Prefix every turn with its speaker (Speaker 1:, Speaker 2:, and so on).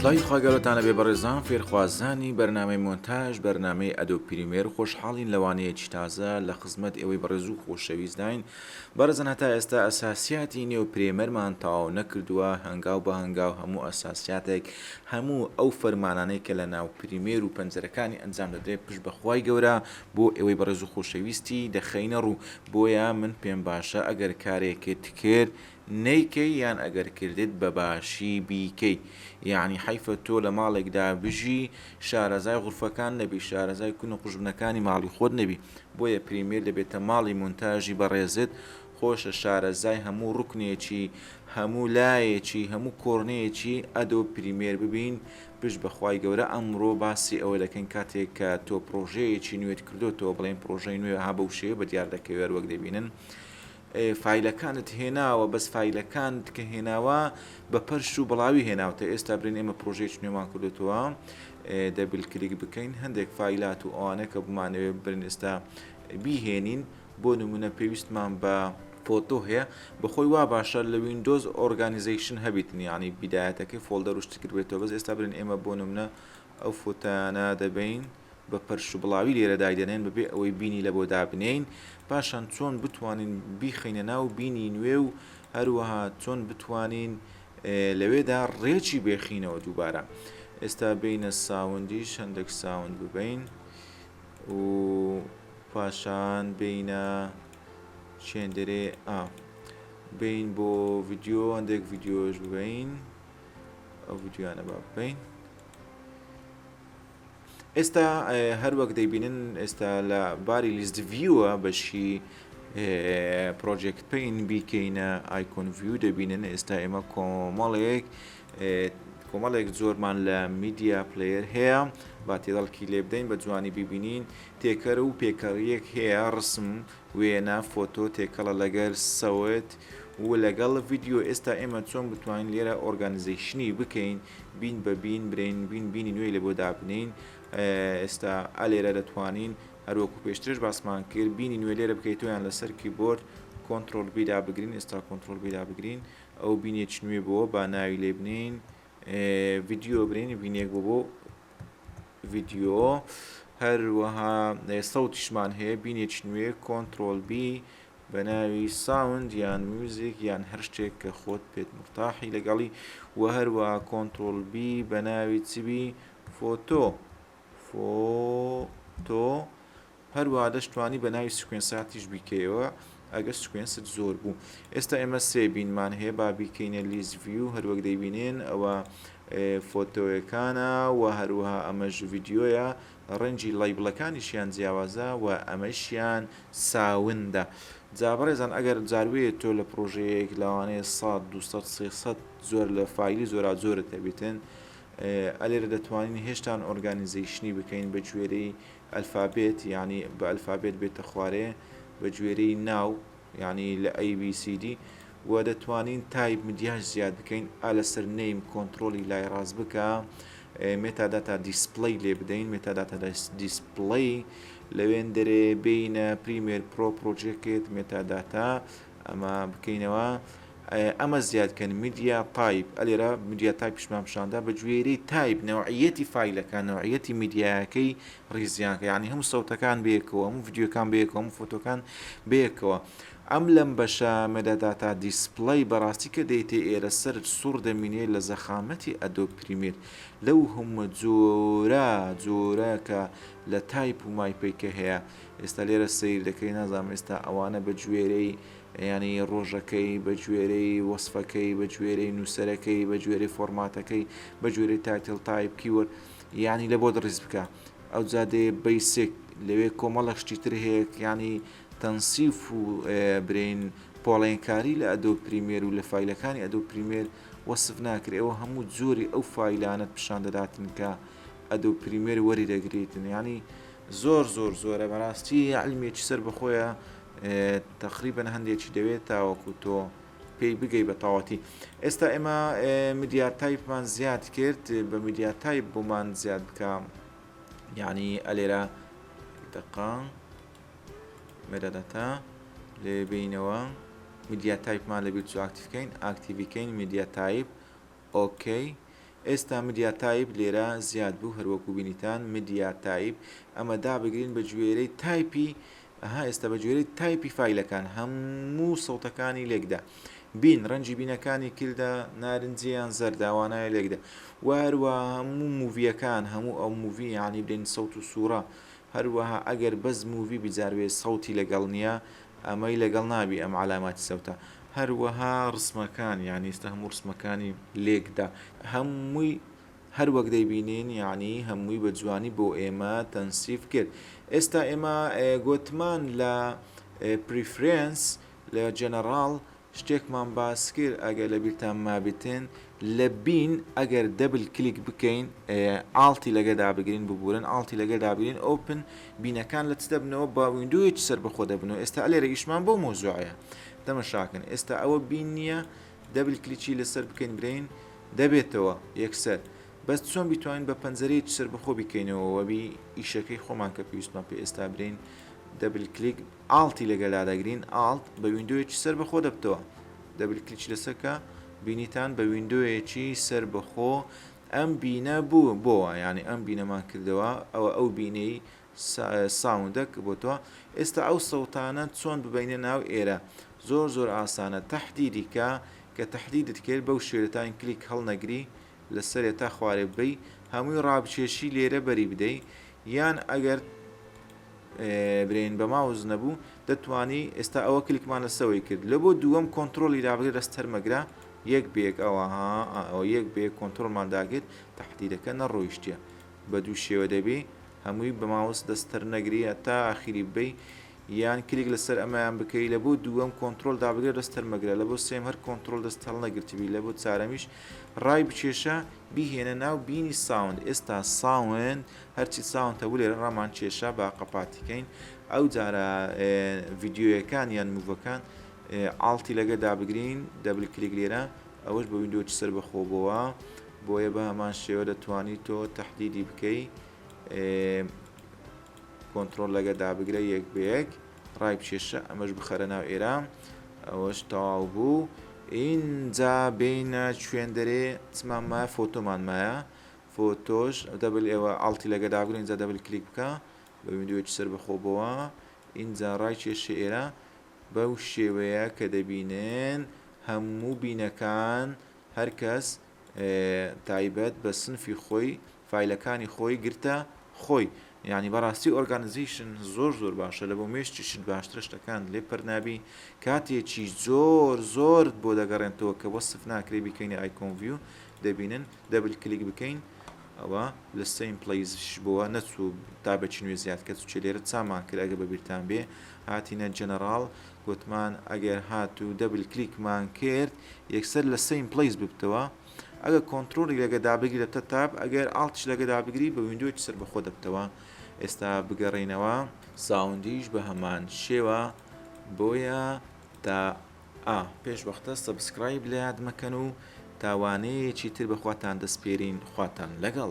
Speaker 1: سڵاوی خۆگەرەتانە بێ بەڕێزان فێرخوازانی بەرنامەی مۆنتاژ بەرنامەی ئەدۆب پریمێر خۆشحاڵین لەوانەیەکی تازە لە خزمەت ئێوەی بەڕێز و خۆشەویستداین بەڕێزان هەتا ئێستا ئەساسیاتی نێو پرێمەرمان تەواو نەکردووە هەنگاو بە هەنگاو هەموو ئەساسیاتێک هەموو ئەو فەرمانانەی کە لە ناو پریمێر و پەنجەرەکانی ئەنجام دەدرێت پشت بەخوای گەورە بۆ ئێوەی بەڕێز و خۆشەویستی دەخەینە ڕوو بۆیە من پێم باشە ئەگەر کارێکت کرد نەیکەی یان ئەگەر کردت بە باشی بیکەی یعنی حیفە تۆ لە ماڵێکدا بژی شارەزای غورفەکان نەبی شارەزای کون و قوژبنەکانی ماڵی خۆت نەبی بۆیە پریمێر دەبێتە ماڵی مونتاژی بەڕێزت خۆشە شارەزای هەموو ڕوکنێکی هەموو لایەکی هەموو کۆڕنەیەکی ئەدۆب پریمێر ببین پشت بەخوای گەورە ئەمڕۆ باسی ئەوە دەکەین کاتێک کە تۆ پرۆژەیەکی نوێت کردوتەوە بڵێن پرۆژەی نوێ ها بەو شێوە بە دیار دەکەوێت وەک دەبینن فایلەکانت هێناوە بەس فایلەکانت کە هێناوە بە پەرش و بڵاوی هێناوتە ئێستا برین ئێمە پرۆژێکی نوێمان کردوتەوە دەبل کلیک بکەین هەندێک فایلات و ئەوانە کە بمانەوێت برن ئێستا بیهێنین بۆ نمونە پێویستمان بە فۆتۆ هەیە بەخۆی وا باشە لە ویندۆز ئۆرگانیزیشن هەبیتن ینی بیدایەتەکەی فۆلدەر وشتی کردوێتەوە بەس ئێستا برین ئێمە بۆ نمونە ئەو فۆتانە دەبین بە پەرش و بڵاوی لێرە دایدەنێن ببێ ئەوەی بینی لە بۆ دابنین پاشان چۆن بتوانین بیخینە ناو بینی نوێ و هەروەها چۆن بتوانین لەوێدا ڕێکی بێخینەوە دووبارە ئێستا بینە ساوندیش هەندێک ساوند ببین و پاشان بینە چێندەرێ بین بۆ ڤیدیۆ هەندێک ڤیدیۆش ببین ئەو ڤیدیۆیانە با ببین ئێستا هەروەک دەیبینن ئێستا لە باری لیست ڤیوە بەشی پرۆجێکت پەین بیکەینە ئایکۆن ڤیو دەبینن ئێستا ئێمە کۆمەڵێک زۆرمان لە میدیا پلەیەر هەیە با تێدەڵکی لێ بدەین بە جوانی ببینین تێکەرە و پێکەڕیەک هەیە ڕسم وێنە فۆتۆ تێکەڵە لەگەر سەوت و لەگەڵ ڤیدیۆ ئێستا ئێمە چۆن بتوانین لێرە ئۆرگانیزیشنی بکەین بین بە بین برین بینی نوێی لە بۆ دابنین ئێستا ئەلێرە دەتوانین هەروەکو پێشترش باسمان کرد بینی نوێ لێرە بکەیتۆیان لەسەر کیبۆرد کۆنتڕۆل بیدا بگرین ئێستا کۆنتڕۆل بیدا بگرین ئەو بینێکی نوێ بۆ با ناوی لێ بنین ڤیدیۆ برین بینێک بۆ ڤیدیۆ هەروەها سەوتیشمان هەیە بینێکی نوێ کۆنتڕۆل بی بە ناوی ساوند یان میوزیک یان هەر شتێک کە خۆت پێت مرتاحی لەگەڵی و هەروەها کۆنتڕۆل بی بە ناوی چبی فۆتۆ هەروەها دەشتوانی بە ناوی سکوێنساتیش بیکەیەوە ئەگەر سکوێنست زۆر بوو ئێستا ئێمە سێ بینمان هەیە با بیکەینە لیست ڤیو هەروەک دەیبینێن ئەوە فۆتۆیەکانە و هەروەها ئەمەش ڤیدیۆیە ڕەنجی لایبڵەکانیشیان جیاوازە و ئەمەشیان ساوندە جابڕێزان ئەگەر جاروەیە تۆ لە پرۆژەیەک لەوانەیە 100 200 300 زۆر لە فایلی زۆرت هەبێتن ئەلێرە دەتوانین هێشتان ئۆرگانیزیشنی بکەین بە گوێرەی ئەلفابێت ینی بە ئەلفابێت بێتە خوارێ بە گوێرەی ناو ینی لە ABCD و دەتوانین تایپ مدیاش زیاد بکەین لەسەر نەیم کۆنتڕۆلی لای ڕاست بکە مێتاداتا دیسپڵەی لێ بدەین مێتاداتا دیسپڵەی لەوێن دەرێ بینە پریمێر پرۆ پرۆجێکت مێتاداتا ئەمە بکەینەوە ئەمە زیادکەن مدیا تایپ ئەلێرە مدیا تایپشمان پیشاندا بە گوێرەی تایپ نەوعیەتی فایلەکان نەوعیەتی میدیاکەی ڕیزیانکە یعنی هەموو سەوتەکان بەیەکەوە هەموو ڤیدیۆکان بەیەکەوە هەموو فۆتۆکان بەیەکەوە ئەم لەم بەشە مێتاداتا دیسپڵەی بەڕاستی کە دەیتێ ئێرە سەر سوور دەمینێ لە زەخامەتی ئەدۆب پریمێر لەو هەموو جۆرە کە لە تایپ و مایپێکە هەیە ئێستا لێرە سیر دەکەی نازانم ئێستا ئەوانە بە گوێرەی ینی ڕۆژەکەی بە گوێرەی وەسفەکەی بە گوێرەی نووسەرەکەی بە گوێرەی فۆرماتەکەی بە گوێرەی تایتڵ تایپ کیوەرد ینی لە بۆ دڕیز بکە ئەو جادێ بەیسێک لەوێ کۆمەڵە شتی تر هەیە ینی تەنسیف و برین پۆڵێنکاری لە ئەدۆب پریمێر و لە فایلەکانی ئەدۆب پریمێر وەسف ناکرێ ئەوە هەموو جۆری ئەو فایلانت پیشان دەداتن کە ئەدۆب پریمێر وەری دەگرێتن ینی زۆرە بەڕاستی عەلمێکی سەر بەخۆیە تقریبا هەندێکی دەوێت تاوەکو تۆ پێی بگەی بە تەواوەتی ئێستا ئێمە میدیا تایپمان زیاد کرد بە میدیا تایپ بۆمان زیاد بکە یعنی ئەلێرە دقا مێدەدەتا لێ بینەوە مدیا تایپمان لەبێت چ ئاکتیڤکەین ئاکتیڤیکەین مدیا تایپ ئۆکەی ئێستا مدیا تایپ لێرە زیاد بوو هەروەکو بینیتان مدیا تایپ ئەمە دابگرین بە گوێرەی تایپی ئێستا بە گوێرەی تایپی فایلەکان هەموو سەوتەکانی لێکدا بین ڕەنجی بینەکانی کردە نارنجیان زەرداوانایە لێکدا واروە هەموو موڤیەکان هەموو ئەو موڤی یانی بدەین سەوت و سوورە هەروەها ئەگەر بەس موڤی بجاروێ سەوتی لەگەڵ نییە ئەمەی لەگەڵ نابی ئەم علاماتی سەوتە هەروەها ڕسمەکان یانی ئێستا هەموو ڕسمەکانی لێکدا هەمووی هەروەک دەیبینین یعنی هەمووی بە جوانی بۆ ئێمە تەنسیف کرد ئێستا ئێمە گوتمان لە پریفرێنس لە جەنەڕاڵ شتێکمان باس کرد ئەگەر لە بیرتان مابێتن لە بین ئەگەر دەبل کلیک بکەین ئاڵتی لەگەدا بگرین ببورن ئاڵتی لەگەدا بگرین ئۆپن بینەکان لە چ دەبنەوە با ویندۆیەکی سەر بەخۆ دەبنەوە ئێستا لێرە ئیشمان بۆ مۆزوعەیە تەماشاکەن ئێستا ئەوە بین نییە دەبل کلیکی لەسەر بکەین برین دەبێتەوە یەکسەر بەس چۆن بیتوانین بە پەنجەرەیەکی سەر بەخۆ بکەینەوە وەبی ئیشەکەی خۆمان کە پێویستمان پێ ئێستا برین دەبل کلیک ئاڵتی لەگەدا دەگرین ئاڵت بە ویندۆیەکی سەر بەخۆ دەبتەوە دەبل کلیکی لەسەرکە بینیتان بە ویندۆیەکی سەر بەخۆ ئەم بینە بوو بۆوە یعنی ئەم بینەمان کردەوە ئەوە ئەو بینەی ساوندەک بۆتەوە ئێستا ئەو سەوتانە چۆن ببینە ناو ئێرە زۆر ئاسانە تەحدیدی کە تەحدیدت کرد بەو شوێرەتان کلیک هەڵنەگری لەسەر تا خوارێ بی هەمووی ڕابچێشی لێرە بەری بدەی یان ئەگەر برین بە ماوز نەبوو دەتوانی ئێستا ئەوە کلیکمان لەسەوەی کرد لە بۆ دووەم کۆنتترۆلی دابگرێت دەستەرمەگرا یەک بێک ئەوە یەک بێ کۆنتترۆلمان داگرێت تەحدیدەکە نەڕۆیشتە بە دوو شێوە دەبێ هەمووی بە ماوس دەستەر نەگریە تا ئاخیری بی یان کلیک لەسەر ئەمایان بکەی لە بۆ دووەم کۆنتترۆل دابگرێت دەستەرمەگرە لە بۆ سێم هەر کۆنتترۆل دەست هەڵ نەگرتبی لە بۆ چارەمیش ڕای بچێشە بیهێنە ناو بینی ساوند ئێستا ساوند هەرچی ساوند هەبوو لێرە ڕامان کێشە با قەپاتیکەین ئەو جارە ڤیدیۆیەکان یان موڤەکان ئاڵتی لەگە دابگرین دەبل کلیک لێرە ئەوەش بە ویندۆچ سەر بەخۆبەوە بۆیە بە هەمان شێوە دەتوانی تۆ تەحدیدی بکەی کۆنتترۆل لەگە دابگرە یەک بەیەک ڕای بچێشە ئەمەش بخەرە ناو ئێرە ئەوەش تەواو بوو اینجا بینە شوێندەرێ چمانمە فۆتۆمانمایە فۆتۆش دەبل ئێوە ئاڵتی لەگە دابگرین اینجا دەبل کلیک بکە بە ویندۆیەکی سەر بەخۆبەوە اینجا ڕای کێشە ئێرە بەو شێوەیە کە دەبینن هەموو بینەکان هەر کەس تایبەت بە سنفی خۆی فایلەکانی خۆی گرتە خۆی یعنی بەڕاستی ئۆرگانیزیشن زۆر باشە لە بۆ مێشتیشت باشترە شتەکان لێ پەرنابی کاتێکی زۆر بۆ دەگەڕێنەوە کە وەسف ناکرێ بکەینە ئایکۆن ڤیو دەبینن دەبل کلیک بکەین ئەوە لە سیم پلیزش بووە نەچوو تا بەچی نوێ زیاد کە چوچێ لێرە چامان کرد ئەگە بەبیرتان بێ هاتینە جەنەڕاڵ گوتمان ئەگەر هاتوو دەبل کلیکمان کرد یەکسەر لە سیم پلیز ببتەوە ئەگە کۆنتترۆلی لەگە دابگرێتە تاب ئەگەر ئاڵتش لەگە دابگری بە ویندۆی سەر بەخۆ دەبتەوە ئێستا بگەڕینەوە ساوندیش بە هەمان شێوە بۆیە تا پێش وەختە سەبسکرایب لە یاد مەکەن و تاوانەیەکی تر بەخواتان دەسپێرین خواتان لەگەڵ